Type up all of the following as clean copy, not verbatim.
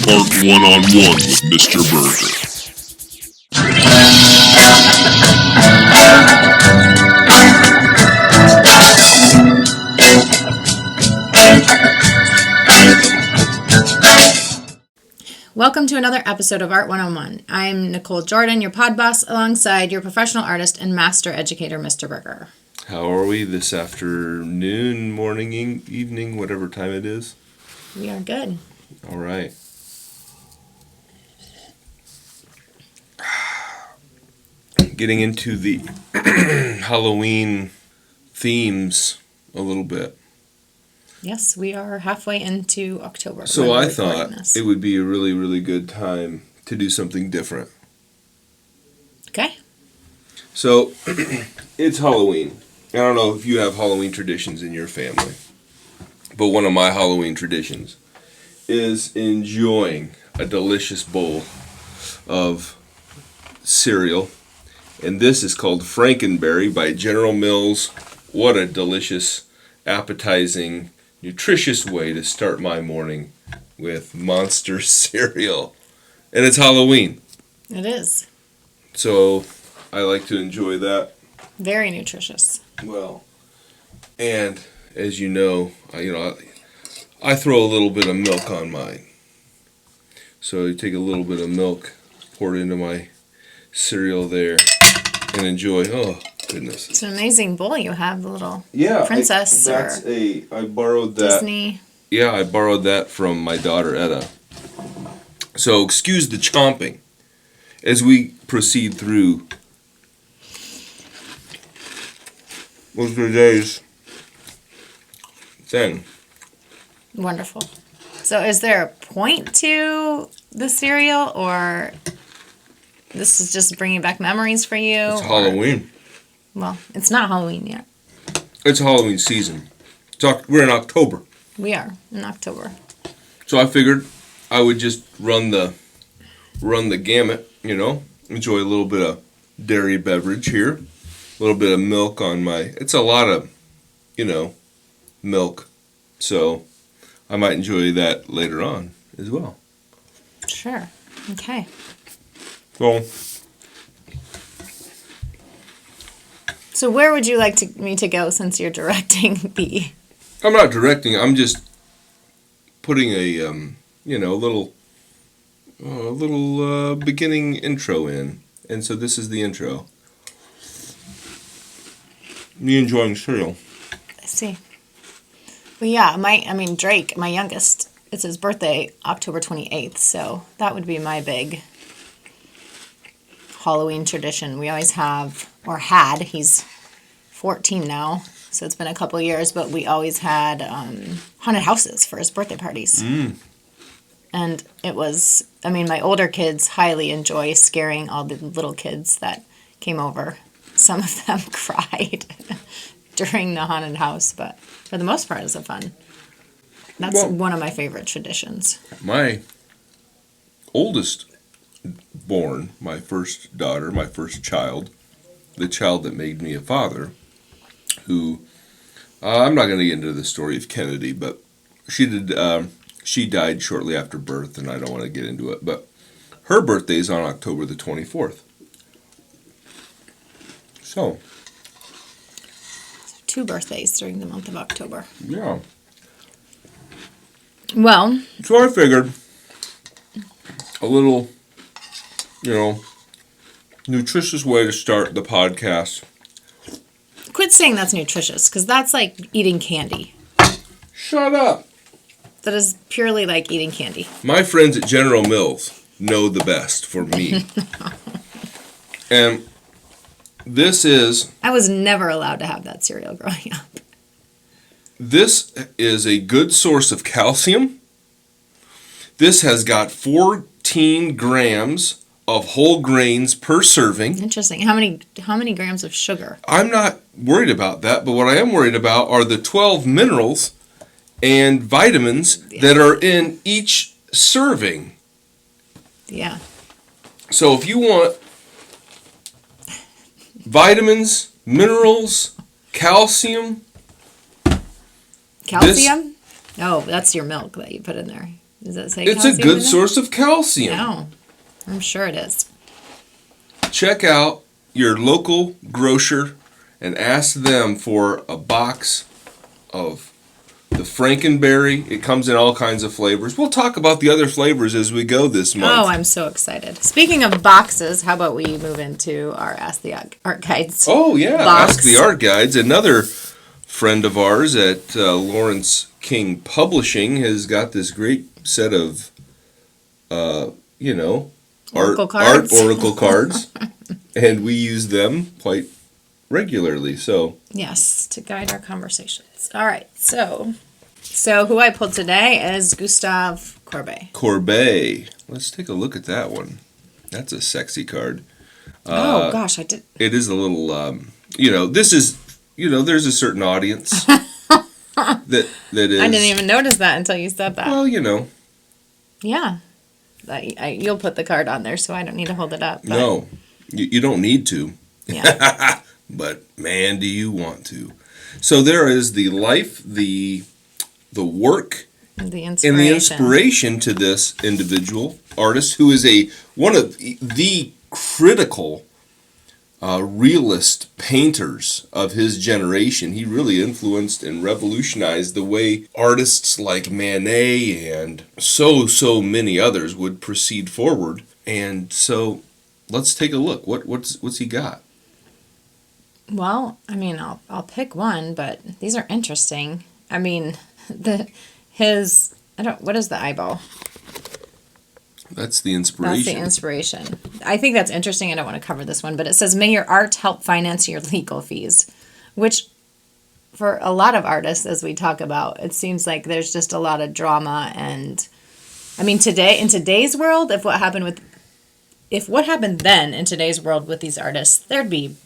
Part One-on-One with Mr. Burgher. Welcome to another episode of Art 101. I'm Nichole Jordan, your pod boss, alongside your professional artist and master educator, Mr. Burgher. How are we this afternoon, morning, evening, whatever time it is? We are good. All right. Getting into the Halloween themes a little bit. Yes, we are halfway into October. So I thought it would be a really, really good time to do something different. Okay. So it's Halloween. I don't know if you have Halloween traditions in your family, but one of my Halloween traditions is enjoying a delicious bowl of cereal. And this is called Franken Berry by General Mills. What a delicious, appetizing, nutritious way to start my morning with Monster cereal. And it's Halloween. It is. So I like to enjoy that. Very nutritious. Well, and as you know, I throw a little bit of milk on mine. So you take a little bit of milk, pour it into my cereal there, and enjoy. Oh, goodness. It's an amazing bowl you have, the little princess. I borrowed that. Disney. Yeah, I borrowed that from my daughter, Etta. So excuse the chomping as we proceed through with today's thing. Wonderful. So is there a point to the cereal, or this is just bringing back memories for you? It's Halloween. Well, it's not Halloween yet. It's Halloween season. We're in October. We are in October. So I figured I would just run the gamut, enjoy a little bit of dairy beverage here, a little bit of milk on it's a lot of, milk. So I might enjoy that later on as well. Sure. Okay. So where would you like me to go since you're directing the... I'm not directing. I'm just putting a little beginning intro in. And so this is the intro. Me enjoying cereal. I see. Well, yeah, Drake, my youngest, it's his birthday, October 28th. So that would be my big Halloween tradition. We always have, or had, he's 14 now, so it's been a couple years, but we always had haunted houses for his birthday parties. And it was, my older kids highly enjoy scaring all the little kids that came over. Some of them cried during the haunted house, but for the most part, it was fun. That's one of my favorite traditions. My oldest born, my first daughter, my first child, the child that made me a father, who, I'm not going to get into the story of Kennedy, but she died shortly after birth, and I don't want to get into it, but her birthday is on October the 24th. So 2 birthdays during the month of October. Yeah. Well. So I figured a little, nutritious way to start the podcast. Quit saying that's nutritious, because that's like eating candy. Shut up. That is purely like eating candy. My friends at General Mills know the best for me. And this is... I was never allowed to have that cereal growing up. This is a good source of calcium. This has got 14 grams of whole grains per serving. Interesting. How many grams of sugar? I'm not worried about that, but what I am worried about are the 12 minerals and vitamins that are in each serving. Yeah. So if you want vitamins, minerals, calcium. Calcium? Oh, that's your milk that you put in there. Does it say It's calcium a good in it? source of calcium. No, I'm sure it is. Check out your local grocer and ask them for a box of the Franken Berry. It comes in all kinds of flavors. We'll talk about the other flavors as we go this month. Oh, I'm so excited. Speaking of boxes, how about we move into our Ask the Art Guides? Oh, yeah. Box. Ask the Art Guides. Another friend of ours at Lawrence King Publishing has got this great set of, Oracle cards. art oracle cards. And we use them quite regularly. So Yes, to guide our conversations. All right, so who I pulled today is Gustave Courbet. Courbet. Let's take a look at that one. That's a sexy card. Oh gosh, I did. It is a little, this is, there's a certain audience that is. I didn't even notice that until you said that. Well, Yeah, you'll put the card on there, so I don't need to hold it up. But, no, you don't need to. Yeah. But man, do you want to? So there is the life, the work, The and the inspiration to this individual artist who is one of the critical realist painters of his generation. He really influenced and revolutionized the way artists like Manet and so many others would proceed forward. And so let's take a look. What's he got? Well, I mean, I'll pick one, but these are interesting. I mean, what is the eyeball? That's the inspiration. That's the inspiration. I think that's interesting. I don't want to cover this one, but it says, "May your art help finance your legal fees," which for a lot of artists, as we talk about, it seems like there's just a lot of drama. And I mean, in today's world, if what happened then in today's world with these artists, there'd be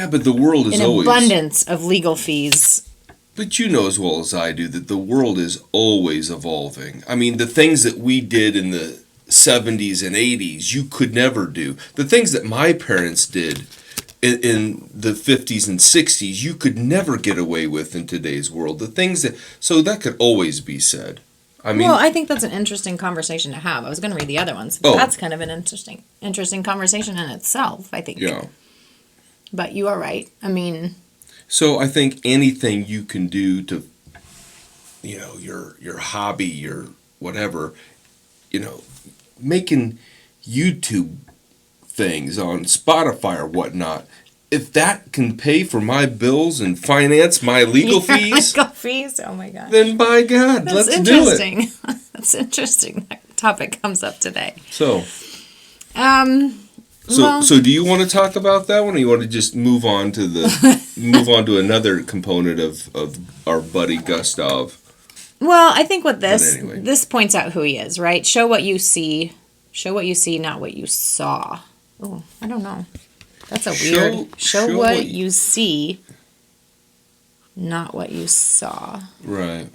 but the world is an always abundance of legal fees. But you know as well as I do that the world is always evolving. I mean, the things that we did in the 70s and 80s, you could never do. The things that my parents did in the 50s and 60s, you could never get away with in today's world. So that could always be said. I mean, Well, I think that's an interesting conversation to have. I was going to read the other ones. Oh. That's kind of an interesting conversation in itself, I think. yeah. But you are right. I mean, So I think anything you can do to, your hobby, your whatever, making YouTube things on Spotify or whatnot, if that can pay for my bills and finance my legal fees, legal fees. Oh my gosh. then by God, That's let's do it. interesting. That's interesting. That topic comes up today. So Well, do you want to talk about that one, or you want to just move on to another component of our buddy Gustave? well, I think with But anyway. this points out who he is, right? Show what you see, not what you saw. Oh, I don't know. That's a weird. Show what you see, not what you saw. Right.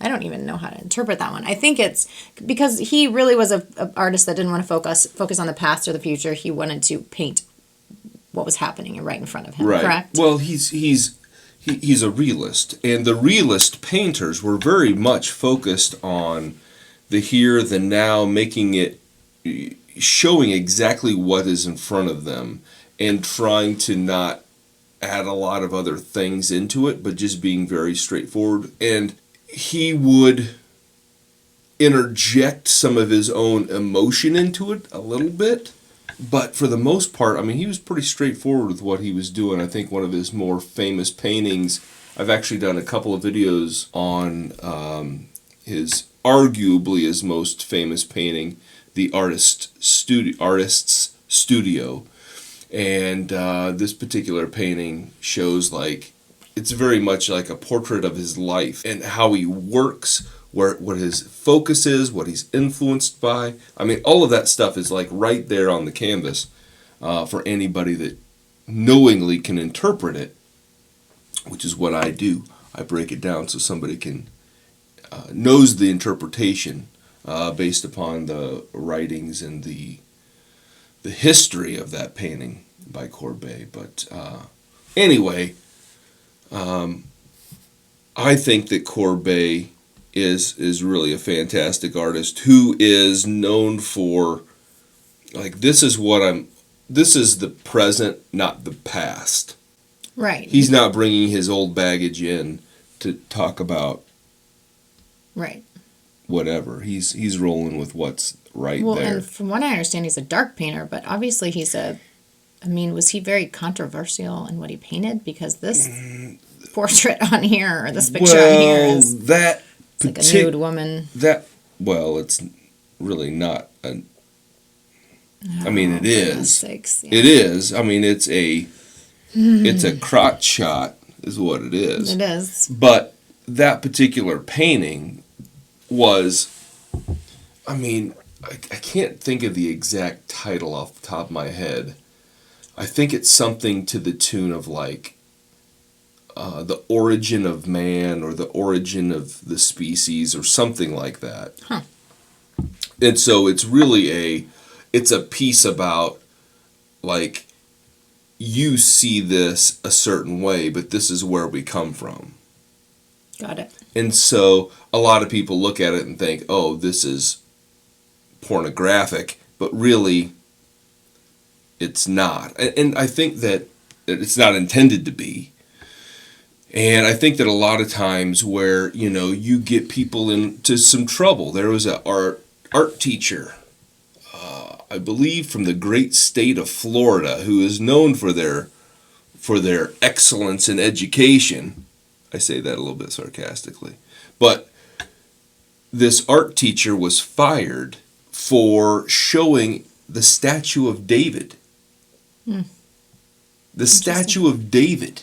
I don't even know how to interpret that one. I think it's because he really was an artist that didn't want to focus on the past or the future. He wanted to paint what was happening right in front of him. Right. Correct? Well, he's a realist, and the realist painters were very much focused on the here, the now, showing exactly what is in front of them, and trying to not add a lot of other things into it, but just being very straightforward. And he would interject some of his own emotion into it a little bit, but for the most part, I mean, he was pretty straightforward with what he was doing. I think one of his more famous paintings, I've actually done a couple of videos on his arguably his most famous painting, the Artist's Studio. And this particular painting shows it's very much like a portrait of his life and how he works, what his focus is, what he's influenced by. I mean, all of that stuff is right there on the canvas for anybody that knowingly can interpret it, which is what I do. I break it down so somebody can knows the interpretation based upon the writings and the history of that painting by Courbet. But anyway, I think that Courbet is really a fantastic artist who is known for, like, this is the present, not the past. Right. He's not bringing his old baggage in to talk about right. whatever. He's rolling with what's right Well, there. and from what I understand, he's a dark painter, but obviously was he very controversial in what he painted? Because this portrait on here, or this picture on here is that like a nude woman. It's really not a... I mean, it is. Sakes, yeah. It is. I mean, it's a crotch shot is what it is. It is. But that particular painting was, I mean, I can't think of the exact title off the top of my head. I think it's something to the tune of like the origin of man or the origin of the species or something like that. Huh. And so it's really it's a piece about, like, you see this a certain way, but this is where we come from. Got it. And so a lot of people look at it and think, oh, this is pornographic, but really it's not. And I think that it's not intended to be. And I think that a lot of times where, you get people into some trouble. There was an art teacher, I believe from the great state of Florida, who is known for their excellence in education. I say that a little bit sarcastically. But this art teacher was fired for showing the statue of David. The statue of David,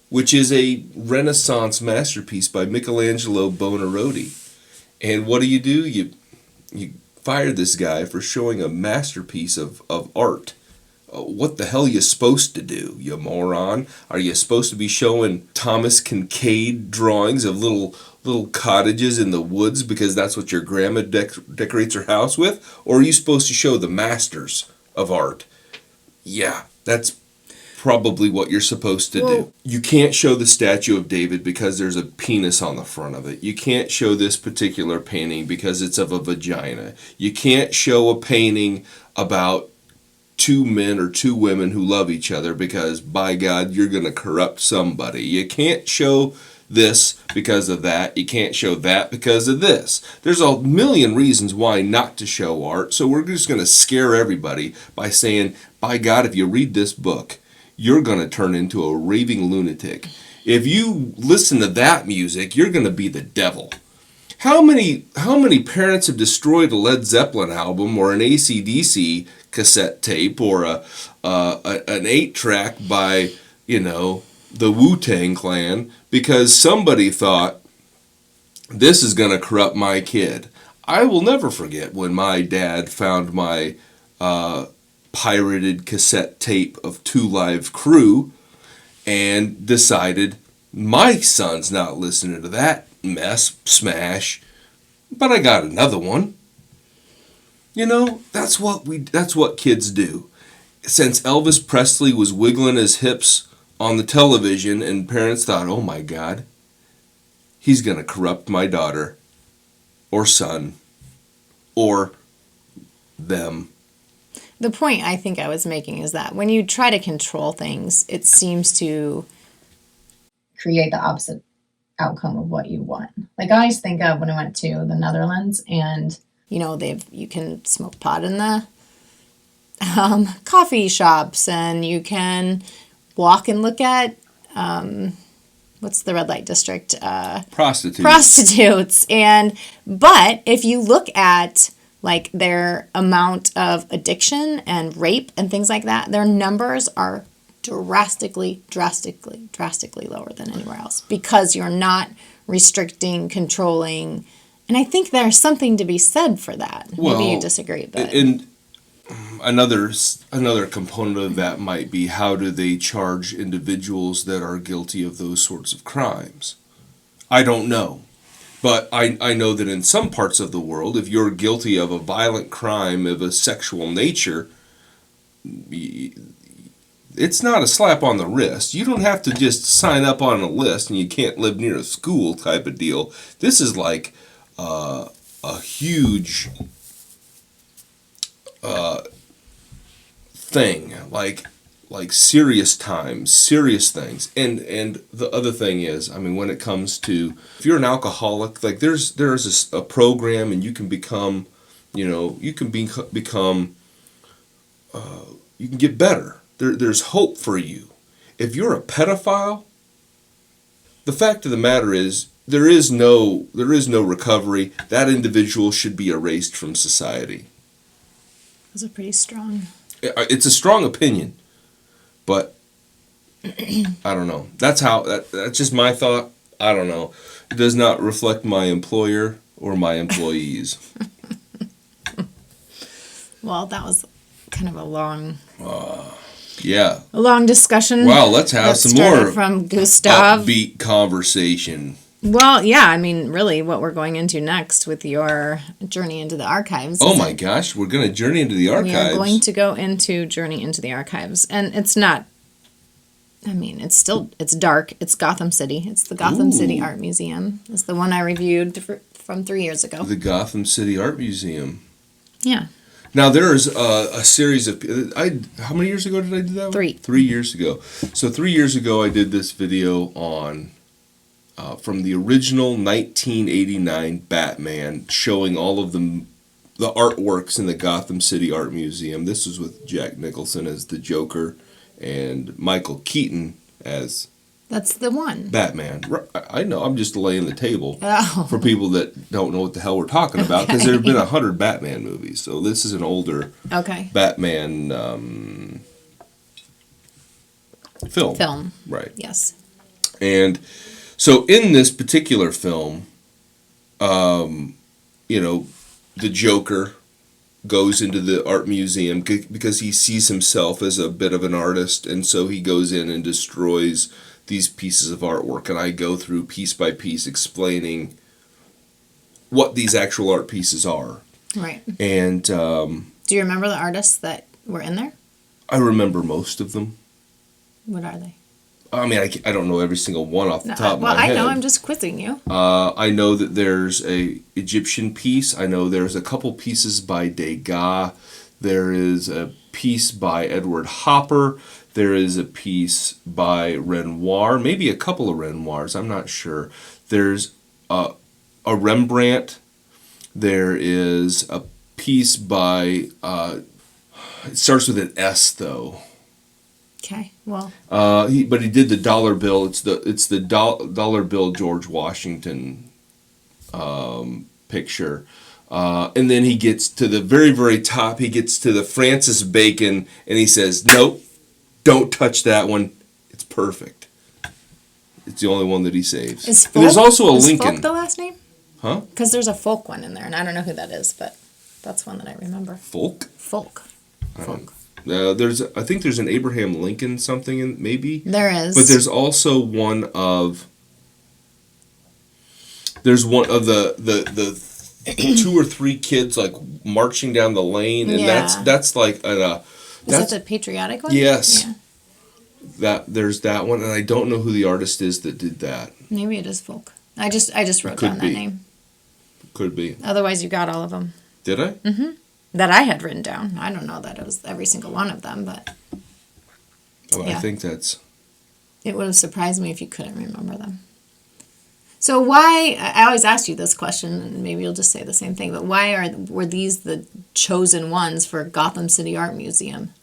which is a Renaissance masterpiece by Michelangelo Buonarroti. And what do? You fire this guy for showing a masterpiece of art. What the hell are you supposed to do, you moron? Are you supposed to be showing Thomas Kincaid drawings of little cottages in the woods because that's what your grandma decorates her house with? Or are you supposed to show the masters of art? Yeah, that's probably what you're supposed to do. You can't show the statue of David because there's a penis on the front of it. You can't show this particular painting because it's of a vagina. You can't show a painting about two men or two women who love each other because, by God, you're going to corrupt somebody. You can't show this because of that. You can't show that because of this. There's a million reasons why not to show art, so we're just going to scare everybody by saying, by God, if you read this book, you're going to turn into a raving lunatic. If you listen to that music, you're going to be the devil. How many parents have destroyed a Led Zeppelin album or an AC/DC cassette tape or an 8-track by, the Wu-Tang Clan because somebody thought, this is going to corrupt my kid? I will never forget when my dad found my pirated cassette tape of Two Live Crew and decided my son's not listening to that mess, smash, but I got another one. That's what kids do. Since Elvis Presley was wiggling his hips on the television and parents thought, oh my God, he's going to corrupt my daughter or son or them. The point I think I was making is that when you try to control things, it seems to create the opposite outcome of what you want. Like, I always think of when I went to the Netherlands and, you can smoke pot in the coffee shops and you can walk and look at, what's the red light district? Prostitutes. But if you look at like their amount of addiction and rape and things like that, their numbers are drastically lower than anywhere else because you're not restricting, controlling. And I think there's something to be said for that. Maybe you disagree, but and another component of that might be, how do they charge individuals that are guilty of those sorts of crimes? I don't know. But I know that in some parts of the world, if you're guilty of a violent crime of a sexual nature, it's not a slap on the wrist. You don't have to just sign up on a list and you can't live near a school type of deal. This is like a huge thing, like serious times, serious things. And the other thing is, I mean, when it comes to, if you're an alcoholic, like there's a program, and you can become, you can become, you can get better. There's hope for you. If you're a pedophile, the fact of the matter is, there is no recovery. That individual should be erased from society. Those are pretty strong. It's a strong opinion, but I don't know. That's just my thought. I don't know. It does not reflect my employer or my employees. Well, that was kind of a long, yeah, a long discussion. Wow, let's have some more from Gustave. Upbeat conversation. Well, yeah, I mean, really, what we're going into next with your journey into the archives. Oh my gosh, we're going to journey into the archives. We are going to go into journey into the archives, and it's not. I mean, it's dark. It's Gotham City. It's the Gotham City Art Museum. It's the one I reviewed from 3 years ago. The Gotham City Art Museum. Yeah. Now, there is a series of... how many years ago did I do that one? 3. 3 years ago. So 3 years ago, I did this video on... from the original 1989 Batman, showing all of the artworks in the Gotham City Art Museum. This was with Jack Nicholson as the Joker and Michael Keaton as... That's the one. Batman. I know, I'm just laying the table for Oh. people that don't know what the hell we're talking about, because there have been 100 Batman movies. So this is an older Batman film. Right. Yes. And so in this particular film, the Joker goes into the art museum because he sees himself as a bit of an artist, and so he goes in and destroys these pieces of artwork, and I go through piece by piece explaining what these actual art pieces are. Right. And do you remember the artists that were in there? I remember most of them. What are they? I mean, I don't know every single one off the top of my head. Well, I know. I'm just quizzing you. I know that there's a Egyptian piece. I know there's a couple pieces by Degas. There is a piece by Edward Hopper. There is a piece by Renoir. Maybe a couple of Renoirs. I'm not sure. There's a Rembrandt. There is a piece by... it starts with an S, though. Okay, well... But he did the dollar bill. It's the dollar bill George Washington picture. And then he gets to the very, very top. He gets to the Francis Bacon, and he says, nope, don't touch that one. It's perfect. It's the only one that he saves. Is Folk, and there's also a Lincoln. Is Folk the last name? Huh? Because there's a Folk one in there, and I don't know who that is, but that's one that I remember. Folk? Folk. I think there's an Abraham Lincoln something in maybe. There is. But there's also one of... There's one of the 2 or 3 kids like marching down the lane, and that's like an... Is that the patriotic one? Yes. Yeah. There's that one, and I don't know who the artist is that did that. Maybe it is Folk. I just wrote down that name. Could be. Otherwise, you got all of them. Did I? Mm-hmm. That I had written down. I don't know that it was every single one of them, but... I think that's... It would have surprised me if you couldn't remember them. So why... I always ask you this question, and maybe you'll just say the same thing, but why were these the chosen ones for Gotham City Art Museum?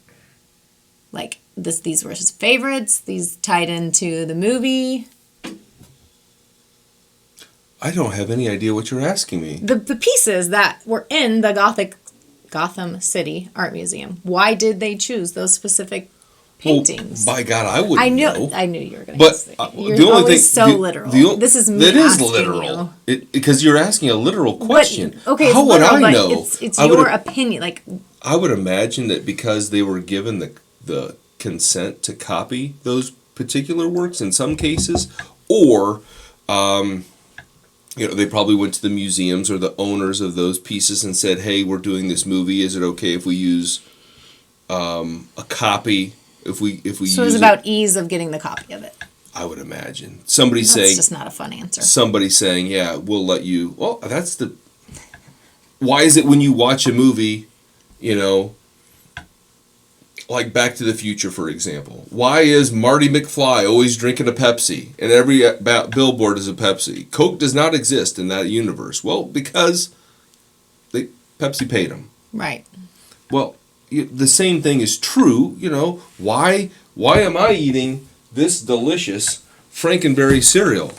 Like, these were his favorites? These tied into the movie? I don't have any idea what you're asking me. The pieces that were in the Gotham City Art Museum. Why did they choose those specific paintings? Well, by God, I wouldn't know. I knew you were going to say that. You're the only always thing, so literal. This is me that is asking literal. you. Because you're asking a literal question. Okay, how would I know? It's your opinion. Like, I would imagine that because they were given the consent to copy those particular works in some cases, or... they probably went to the museums or the owners of those pieces and said, hey, we're doing this movie. Is it okay if we use a copy If we So it was about ease of getting the copy of it. I would imagine. Somebody That's saying... just not a fun answer. Somebody saying, yeah, we'll let you... Well, that's the... Why is it when you watch a movie, you know, like Back to the Future, for example, why is Marty McFly always drinking a Pepsi and every billboard is a Pepsi? Coke does not exist in that universe. Well, because Pepsi paid him. Right. Well, the same thing is true, you know. Why am I eating this delicious Franken Berry cereal?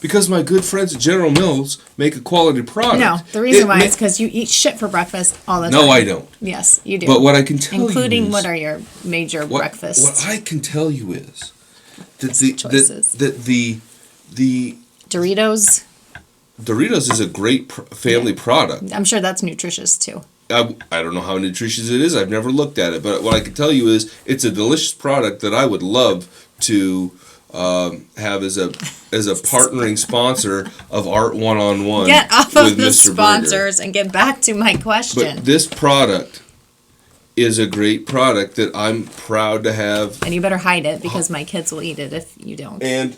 Because my good friends at General Mills make a quality product. No, the reason why is because you eat shit for breakfast all the time. No, I don't. Yes, you do. But what I can tell you is... Including what are your major breakfasts? What I can tell you is that the Doritos. Doritos is a great family product. I'm sure that's nutritious too. I don't know how nutritious it is. I've never looked at it. But what I can tell you is it's a delicious product that I would love to have as a partnering sponsor of Art One-on-One. Get off of the Mr. sponsors Burgher. and get back to my question. But this product is a great product that I'm proud to have. And you better hide it because my kids will eat it if you don't. And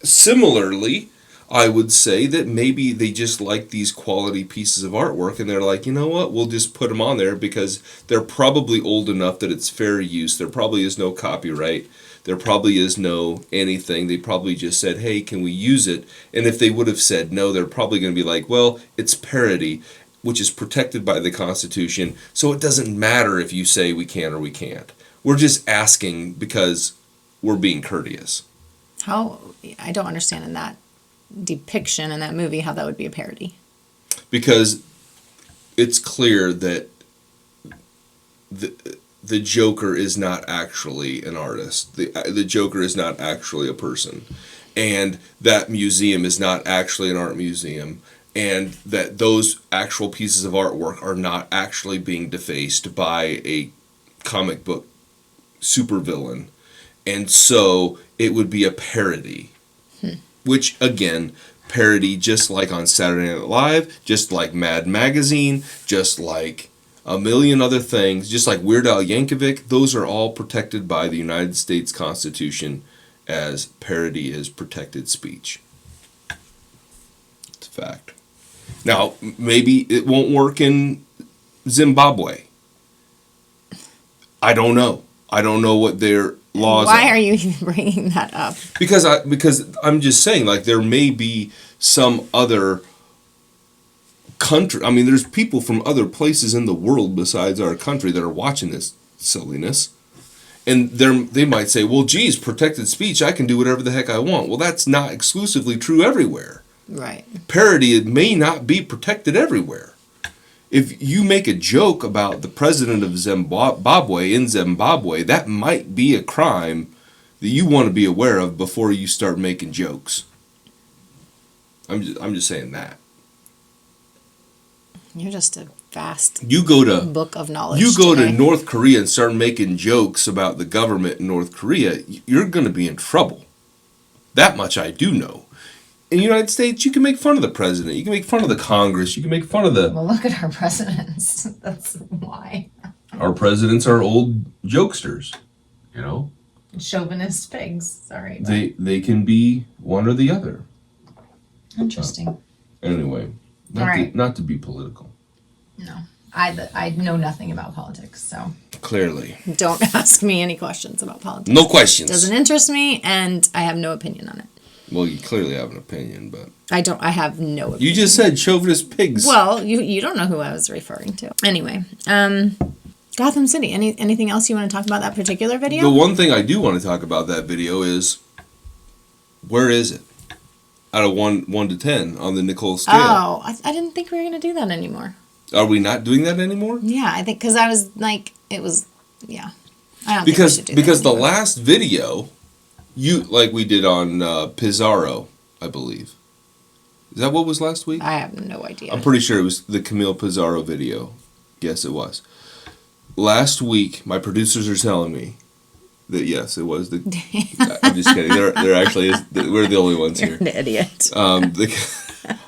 similarly, I would say that maybe they just like these quality pieces of artwork and they're like, you know what, we'll just put them on there because they're probably old enough that it's fair use. There probably is no copyright. There probably is no anything. They probably just said, hey, can we use it? And if they would have said no, they're probably going to be like, well, it's parody, which is protected by the Constitution, so it doesn't matter if you say we can or we can't. We're just asking because we're being courteous. How? I don't understand in that depiction in that movie how that would be a parody. Because it's clear that the Joker is not actually an artist. The Joker is not actually a person. And that museum is not actually an art museum. And that those actual pieces of artwork are not actually being defaced by a comic book supervillain. And so it would be a parody. Which, again, parody just like on Saturday Night Live, just like Mad Magazine, just like a million other things, just like Weird Al Yankovic, those are all protected by the United States Constitution as parody is protected speech. It's a fact. Now, maybe it won't work in Zimbabwe. I don't know. I don't know what their laws Why are you even bringing that up? Because I'm just saying, like, there may be some other country. I mean, there's people from other places in the world besides our country that are watching this silliness. And they might say, well, geez, protected speech, I can do whatever the heck I want. Well, that's not exclusively true everywhere. Right. Parody, it may not be protected everywhere. If you make a joke about the president of Zimbabwe in Zimbabwe, that might be a crime that you want to be aware of before you start making jokes. I'm just saying that. You're just a vast book of knowledge. You go to North Korea and start making jokes about the government in North Korea, you're going to be in trouble. That much I do know. In the United States, you can make fun of the president. You can make fun of the Congress. You can make fun of the... Well, look at our presidents. That's why. Our presidents are old jokesters, you know? Chauvinist pigs. Sorry. They can be one or the other. Interesting. Anyway, not to be political. No. I know nothing about politics, so... Clearly. Don't ask me any questions about politics. No questions. Doesn't interest me, and I have no opinion on it. Well, you clearly have an opinion, but... I have no opinion. You just said chauvinist pigs. Well, you don't know who I was referring to. Anyway, Gotham City. Anything else you want to talk about that particular video? The one thing I do want to talk about that video is, where is it? Out of 1 to 10 on the Nichole Scale. Oh, I didn't think we were going to do that anymore. Are we not doing that anymore? Yeah, I think, because I was like, it was, yeah. I don't because think we should do because that the last video... like we did on Pizarro, I believe. Is that what was last week? I have no idea. I'm pretty sure it was the Camille Pizarro video. Yes, it was. Last week, my producers are telling me that yes, it was the... I'm just kidding. There actually is... We're the only ones here. You're an idiot. I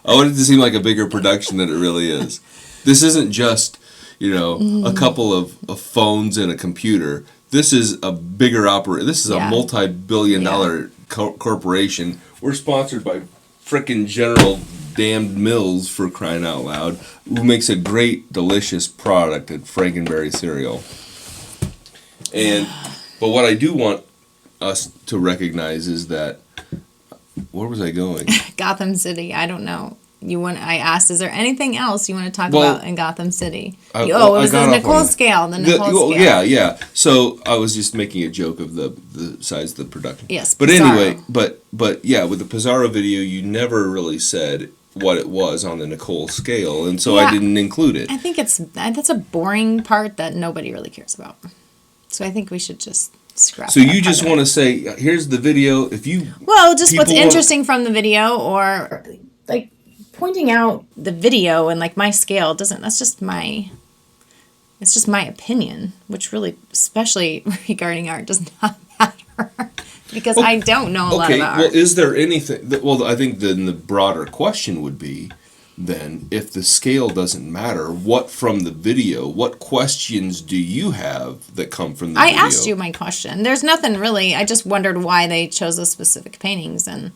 wanted it to seem like a bigger production than it really is. This isn't just, a couple of phones and a computer. This is a bigger operation. This is a multi-billion-dollar corporation. We're sponsored by frickin' General Damned Mills, for crying out loud, who makes a great, delicious product at Franken Berry cereal. But what I do want us to recognize is that, where was I going? Gotham City. I don't know. I asked, is there anything else you want to talk about in Gotham City? It was the Nichole Scale. The Nichole Scale. Yeah. So I was just making a joke of the size of the production. Yes. But Pizarro. anyway, but yeah, with the Pizarro video, you never really said what it was on the Nichole Scale, and so I didn't include it. I think that's a boring part that nobody really cares about. So I think we should just scrap. So you just want to say, here's the video. If you just what's interesting from the video, or like pointing out the video and like my scale that's just my opinion, which really, especially regarding art, does not matter because I don't know a lot about art. Well, is there anything? Well, I think then the broader question would be, then, if the scale doesn't matter, what from the video? What questions do you have that come from the video? I asked you my question. There's nothing really. I just wondered why they chose those specific paintings, and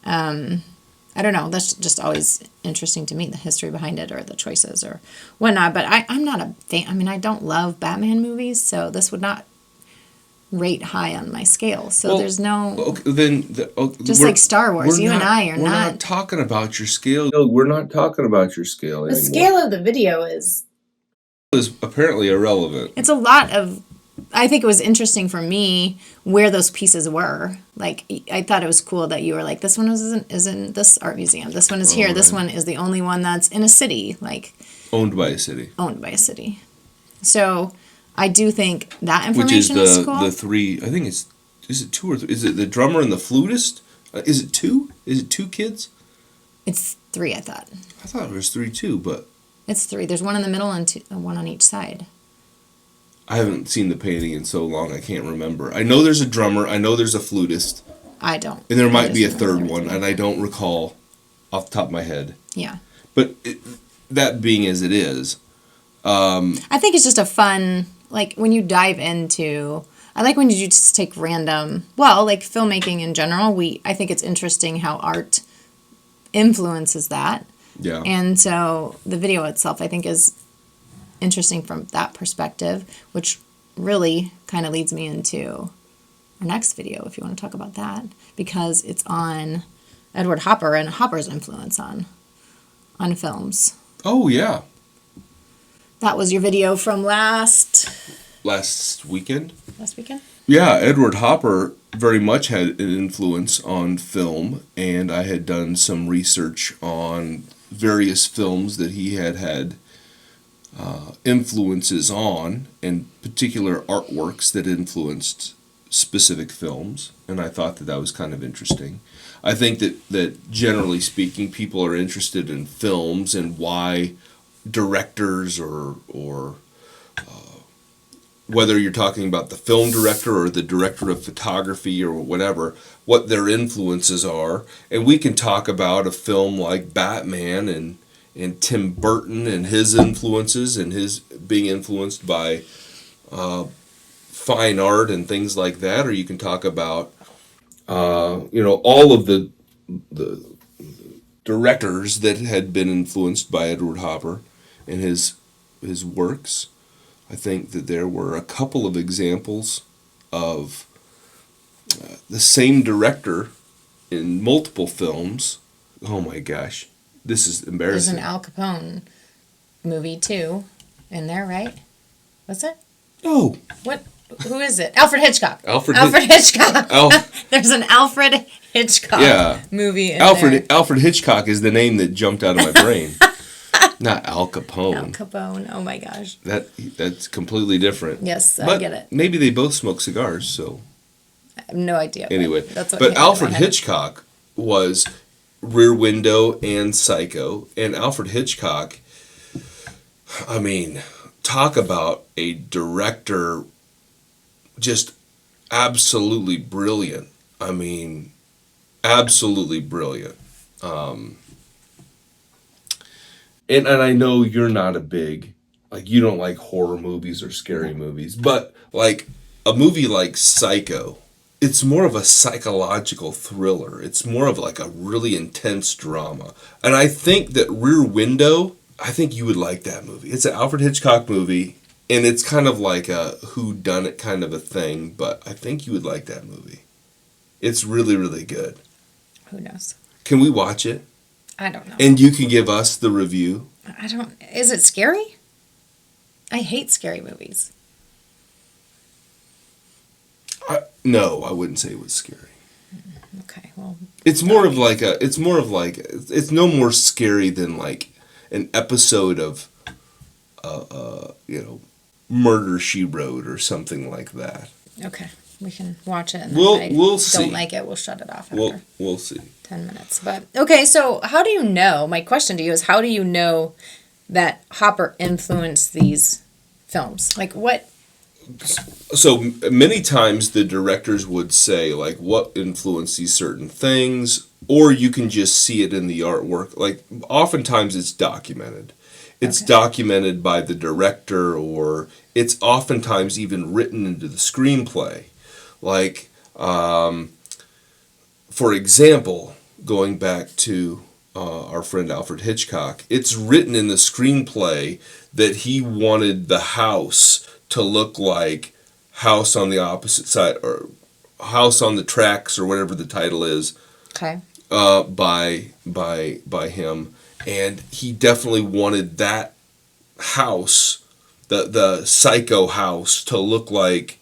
I don't know. That's just always interesting to me, the history behind it or the choices or whatnot. But I'm not a fan. I mean, I don't love Batman movies, so this would not rate high on my scale. So there's no... just like Star Wars, you and I are not... We're not talking about your scale. No, we're not talking about your scale anymore. The scale of the video is apparently irrelevant. It's a lot of... I think it was interesting for me where those pieces were. Like, I thought it was cool that you were like, this one is in this art museum. This one is here. Right. This one is the only one that's in a city. Like... Owned by a city. So... I do think that information is cool. Which is the three, I think is it two or three? Is it the drummer and the flutist? Is it two? Is it two kids? It's three, I thought. I thought it was three too, but... It's three. There's one in the middle and one on each side. I haven't seen the painting in so long, I can't remember. I know there's a drummer, I know there's a flutist. I don't. And there might be a third one, and I don't recall off the top of my head. Yeah. But that being as it is... I think it's just a fun... Like, when you dive into... I like when you just take random... Well, like, filmmaking in general, I think it's interesting how art influences that. Yeah. And so, the video itself, I think, is interesting from that perspective, which really kind of leads me into our next video, if you want to talk about that. Because it's on Edward Hopper and Hopper's influence on films. Oh, yeah. That was your video from last weekend? Last weekend? Yeah, Edward Hopper very much had an influence on film, and I had done some research on various films that he had influences on, and particular artworks that influenced specific films, and I thought that was kind of interesting. I think that generally speaking, people are interested in films and why directors or whether you're talking about the film director or the director of photography or whatever, what their influences are. And we can talk about a film like Batman and Tim Burton and his influences and his being influenced by fine art and things like that. Or you can talk about all of the directors that had been influenced by Edward Hopper and his works. I think that there were a couple of examples of the same director in multiple films. Oh my gosh, this is embarrassing. There's an Al Capone movie too in there, right? What's it? No. What? Who is it? Alfred Hitchcock. Alfred Hitchcock. There's an Alfred Hitchcock movie in there. Alfred Hitchcock is the name that jumped out of my brain. Not Al Capone. Al Capone. Oh my gosh. That's completely different. Yes, I get it. Maybe they both smoke cigars, so. I have no idea. Anyway, that's what but Alfred Hitchcock was Rear Window and Psycho, and Alfred Hitchcock, I mean, talk about a director just absolutely brilliant. I mean, absolutely brilliant. And I know you're not a big, like, you don't like horror movies or scary movies, but, like, a movie like Psycho, it's more of a psychological thriller. It's more of like a really intense drama. And I think that Rear Window, I think you would like that movie. It's an Alfred Hitchcock movie, and it's kind of like a whodunit kind of a thing, but I think you would like that movie. It's really, really good. Who knows? Can we watch it? I don't know. And you can give us the review? Is it scary? I hate scary movies. No, I wouldn't say it was scary. Okay, well. It's no more scary than like an episode of, Murder, She Wrote or something like that. Okay, we can watch it. And we'll see. Don't like it, we'll shut it off after. We'll see. 10 minutes. But, okay, so how do you know, my question to you is, how do you know that Hopper influenced these films? Like, what? So many times the directors would say, like, what influenced these certain things, or you can just see it in the artwork. Like, oftentimes it's documented. It's documented by the director, or it's oftentimes even written into the screenplay. Like, for example, going back to our friend Alfred Hitchcock, it's written in the screenplay that he wanted the house to look like House on the Opposite Side, or House on the Tracks, or whatever the title is. Okay. By him, and he definitely wanted that house, the Psycho house, to look like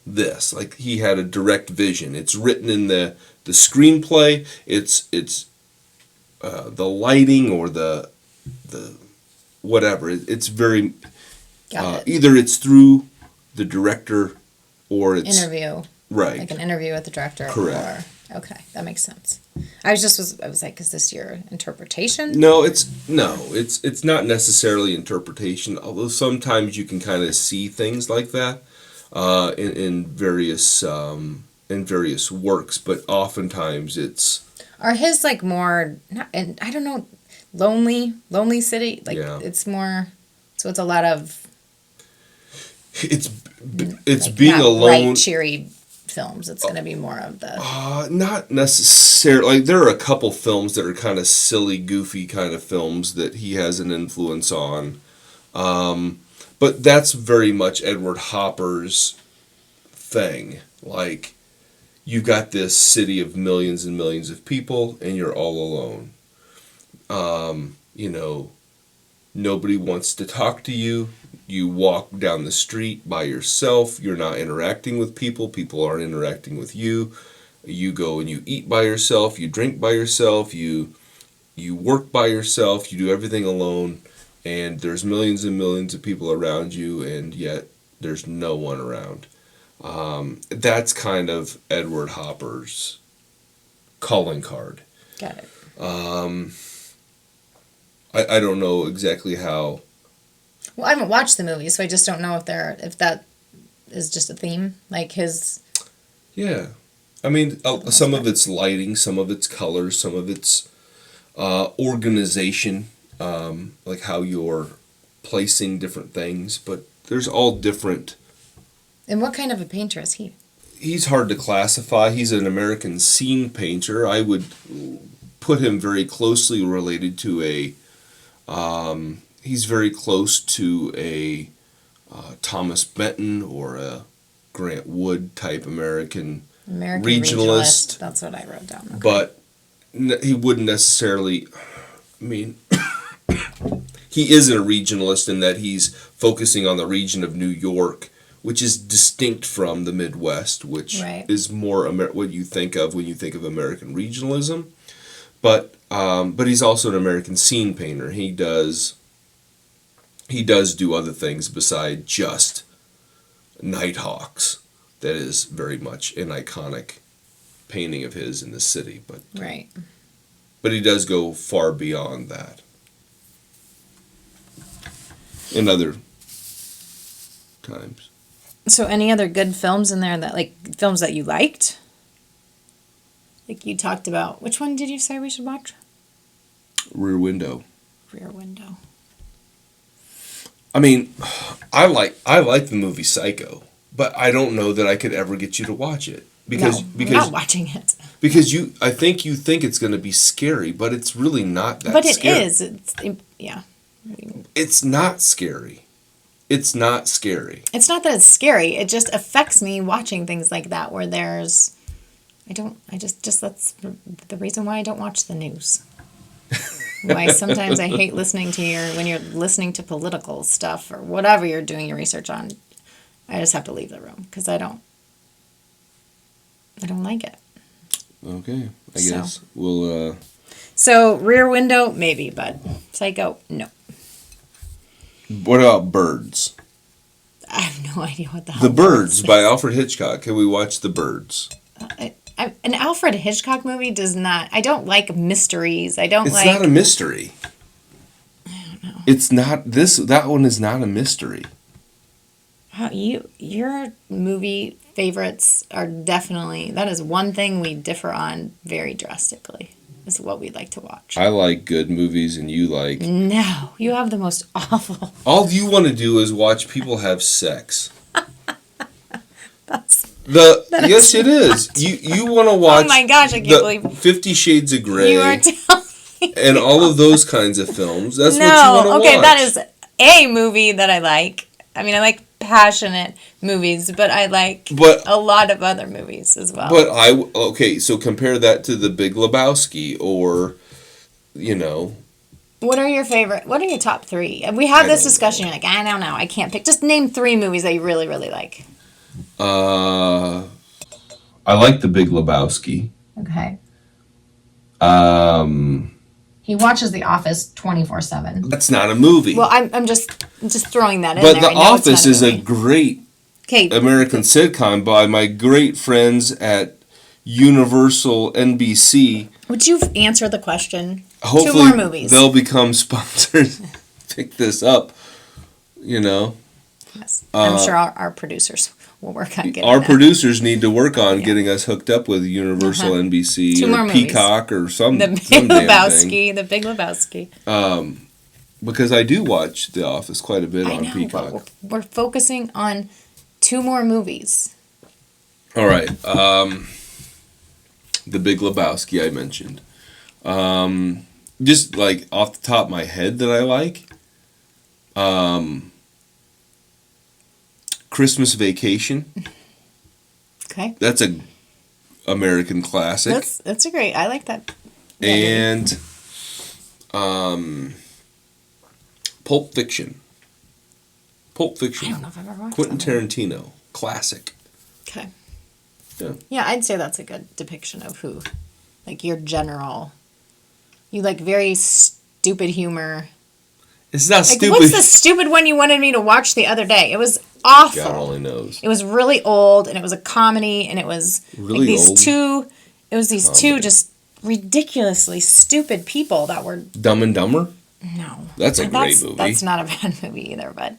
this. Like, he had a direct vision. It's written in the screenplay. It's the lighting or the whatever. It's very either it's through the director or it's interview. Right. Like an interview with the director. Correct. Okay, that makes sense. I was like, is this your interpretation? No, it's not necessarily interpretation. Although sometimes you can kind of see things like that in various works, but oftentimes it's. Are his like more? And I don't know, lonely city. Like it's more. So it's a lot of. It's like being not alone. Bright, cheery films. It's going to be more of the. Not necessarily. Like, there are a couple films that are kind of silly, goofy kind of films that he has an influence on, but that's very much Edward Hopper's thing. Like, you've got this city of millions and millions of people, and you're all alone. Nobody wants to talk to you. You walk down the street by yourself. You're not interacting with people. People aren't interacting with you. You go and you eat by yourself. You drink by yourself. You work by yourself. You do everything alone. And there's millions and millions of people around you, and yet there's no one around. That's kind of Edward Hopper's calling card. Got it. I don't know exactly how. Well, I haven't watched the movie, so I just don't know if that is just a theme, like his. Yeah, I mean, some of it's lighting, some of it's colors, some of it's organization, like how you're placing different things. But there's all different. And what kind of a painter is he? He's hard to classify. He's an American scene painter. I would put him very closely related to a. He's very close to a Thomas Benton or a Grant Wood type American regionalist. That's what I wrote down. Okay. But he wouldn't necessarily. I mean, he isn't a regionalist in that he's focusing on the region of New York, which is distinct from the Midwest, which is more what you think of when you think of American regionalism. But he's also an American scene painter. He does do other things besides just Nighthawks. That is very much an iconic painting of his in the city, but he does go far beyond that. In other times. So, any other good films in there films that you liked? Like you talked about, which one did you say we should watch? Rear Window. Rear Window. I mean, I like the movie Psycho. But I don't know that I could ever get you to watch it. Because I'm not watching it. Because I think you think it's going to be scary, but it's really not that but it scary. is. Yeah. It's not scary. It's not scary. It's not that it's scary. It just affects me watching things like that where there's... that's the reason why I don't watch the news. Why sometimes I hate listening to when you're listening to political stuff or whatever you're doing your research on. I just have to leave the room because I don't like it. Okay, I guess we'll... So, Rear Window, maybe, but Psycho, no. What about Birds? I have no idea what the hell The Birds by Alfred Hitchcock. Can we watch The Birds? An Alfred Hitchcock movie does not... I don't like mysteries. It's not a mystery. I don't know. It's not... That one is not a mystery. Your movie favorites are definitely... That is one thing we differ on very drastically. Is what we'd like to watch. I like good movies and you like... No, you have the most awful... All you want to do is watch people have sex. Yes, it is. You want to watch... Oh my gosh, I can't believe... 50 Shades of Grey. You are telling me. And all of those kinds of films. That's what you want to watch. Okay, that is a movie that I like. I mean, I like passionate movies, but I like a lot of other movies as well. Okay, so compare that to The Big Lebowski or, What are your top 3? We have this discussion. You're like, I don't know. I can't pick. Just name 3 movies that you really, really like. I like The Big Lebowski. Okay. He watches The Office 24/7. That's not a movie. Well, I'm just throwing that in there. But The Office is a great American sitcom by my great friends at Universal NBC. Would you answer the question? Hopefully 2 more movies. They'll become sponsors. Pick this up, Yes. I'm sure our producers will work on getting Our that. producers need to work on getting us hooked up with Universal NBC 2 more or Peacock or some The Big some damn Lebowski. The Big Lebowski. Because I do watch The Office quite a bit on Peacock. But we're focusing on 2 more movies. All right. The Big Lebowski I mentioned. Just like off the top of my head that I like. Christmas Vacation. Okay. That's a American classic. That's a great. I like that. And Pulp Fiction. Pulp Fiction. I don't know if I've ever watched Quentin that Tarantino. Classic. Okay. Yeah. Yeah, I'd say that's a good depiction of who, like your general. You like very stupid humor. It's not stupid. What's the stupid one you wanted me to watch the other day? It was awful. God only knows. It was really old, and it was a comedy, and it was really like these old? two. It was these two just ridiculously stupid people that were. Dumb and Dumber? No. That's a great movie. That's not a bad movie either, but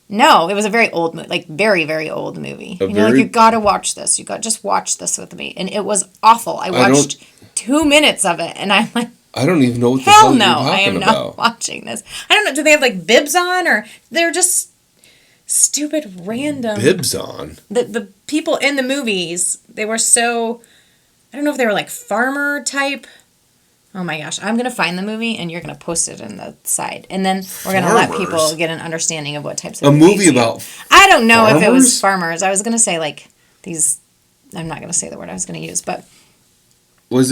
no, it was a very old movie, like very, very old movie. You gotta watch this. Just watch this with me, and it was awful. I watched 2 minutes of it, and I'm like. I don't even know what the hell you're talking about. I am not watching this. I don't know. Do they have like bibs on, or they're just stupid random bibs on? The people in the movies, they were so. I don't know if they were like farmer type. Oh my gosh, I'm gonna find the movie and you're gonna post it in the side, and then we're gonna let people get an understanding of what types of movie about. I don't know if it was farmers. I was gonna say like these. I'm not gonna say the word I was gonna use, but was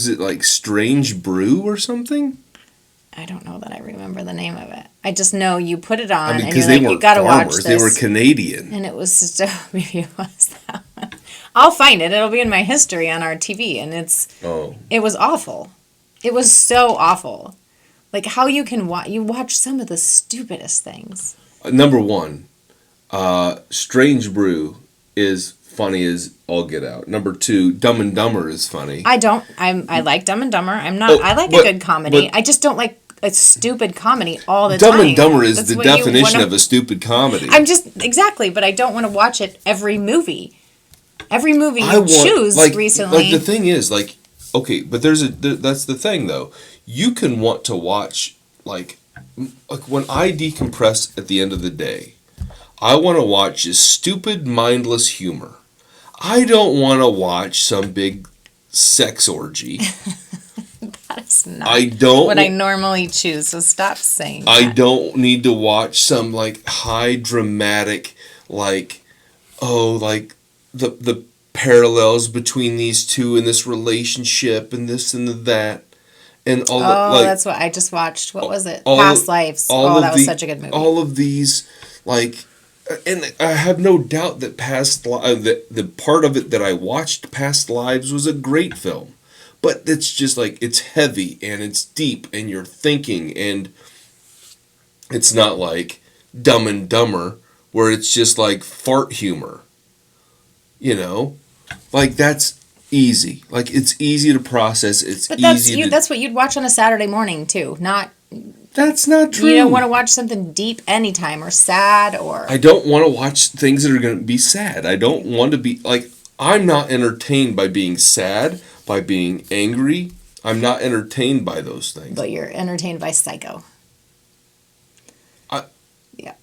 it like Strange Brew or something? I don't know that I remember the name of it. I just know you put it on and because you're like, you gotta watch this. They were Canadian. And it was just, maybe it was that one. I'll find it. It'll be in my history on our TV. And it was awful. It was so awful. Like how you can watch some of the stupidest things. Number 1, Strange Brew is funny as all get out. Number 2, Dumb and Dumber is funny. I like Dumb and Dumber. I like a good comedy. I just don't like a stupid comedy all the time. Dumb and Dumber is the definition of a stupid comedy. Exactly, but I don't want to watch it every movie. Every movie you choose recently. Like the thing is, like, okay, but that's the thing though. You can want to watch like when I decompress at the end of the day, I want to watch just stupid, mindless humor. I don't want to watch some big sex orgy. That's not what I normally choose, so stop saying that. I don't need to watch some, like, high dramatic, like, the parallels between these two in this relationship and this and that. And all that's what I just watched. What was it? Past Lives. That was such a good movie. All of these, like, and I have no doubt that the part of it that I watched, Past Lives, was a great film. But it's just like, it's heavy and it's deep and you're thinking, and it's not like Dumb and Dumber where it's just like fart humor. You know? Like, that's easy. Like, it's easy to process. That's what you'd watch on a Saturday morning too. That's not true. You don't want to watch something deep anytime or sad or... I don't want to watch things that are going to be sad. I don't want to be... Like, I'm not entertained by being sad, by being angry. I'm not entertained by those things. But you're entertained by Psycho. Yeah.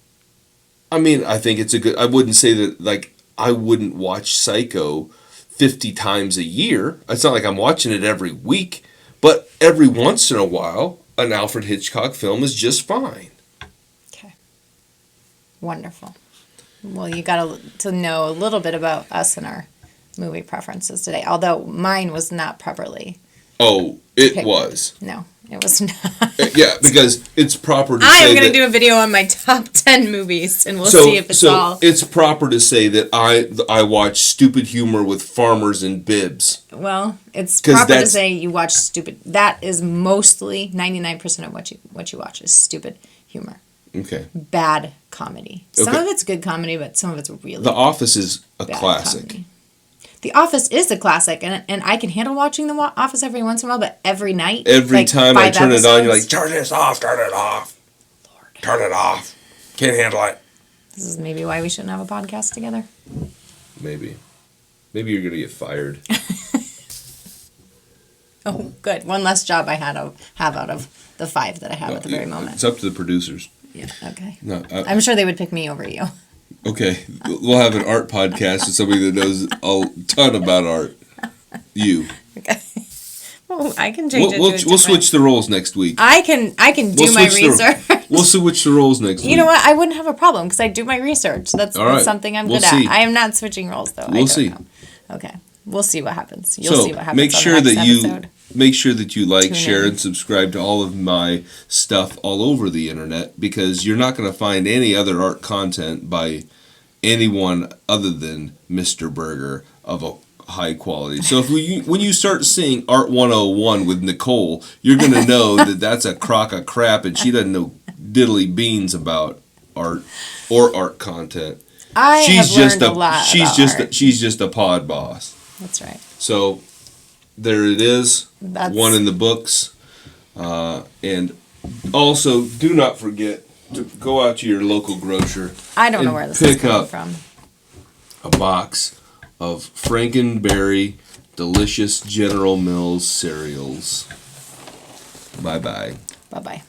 I mean, I think it's a good... I wouldn't say that, like, I wouldn't watch Psycho 50 times a year. It's not like I'm watching it every week. But every once in a while, an Alfred Hitchcock film is just fine. Okay. Wonderful. Well, you got to know a little bit about us and our movie preferences today, although mine was not properly. Oh, it was. No, it was not. Yeah, because it's proper to say I am going to do a video on my top 10 movies, and we'll see if it's all... it's proper to say that I watch stupid humor with farmers and bibs. Well, it's proper to say you watch stupid... That is mostly 99% of what you watch is stupid humor. Okay. Bad comedy. Some of it's good comedy, but some of it's really... The Office is a classic. Comedy. The Office is a classic, and I can handle watching The Office every once in a while, but every night... Every time I turn it on, you're like, turn this off, turn it off. Lord. Turn it off. Can't handle it. This is maybe why we shouldn't have a podcast together. Maybe. Maybe you're going to get fired. Oh, good. One less job I have out of the 5 that I have at the very moment. It's up to the producers. Yeah, okay. No, I'm sure they would pick me over you. Okay, we'll have an art podcast with somebody that knows a ton about art. You. Okay. Well, I can change it. We'll switch the roles next week. I can do my research. We'll switch the roles next week. You know what? I wouldn't have a problem because I do my research. That's something I'm good at. I am not switching roles though. We'll see. Know. Okay. We'll see what happens. You'll see what happens. Make sure that you like, share, and subscribe to all of my stuff all over the internet, because you're not going to find any other art content by anyone other than Mr. Burgher of a high quality. So when you start seeing Art 101 with Nichole, you're going to know that that's a crock of crap and she doesn't know diddly beans about art or art content. She's just a pod boss. That's right. So there it is. One in the books. And also, do not forget to go out to your local grocer. I don't know where this is coming from. A box of Franken Berry delicious General Mills cereals. Bye-bye. Bye-bye.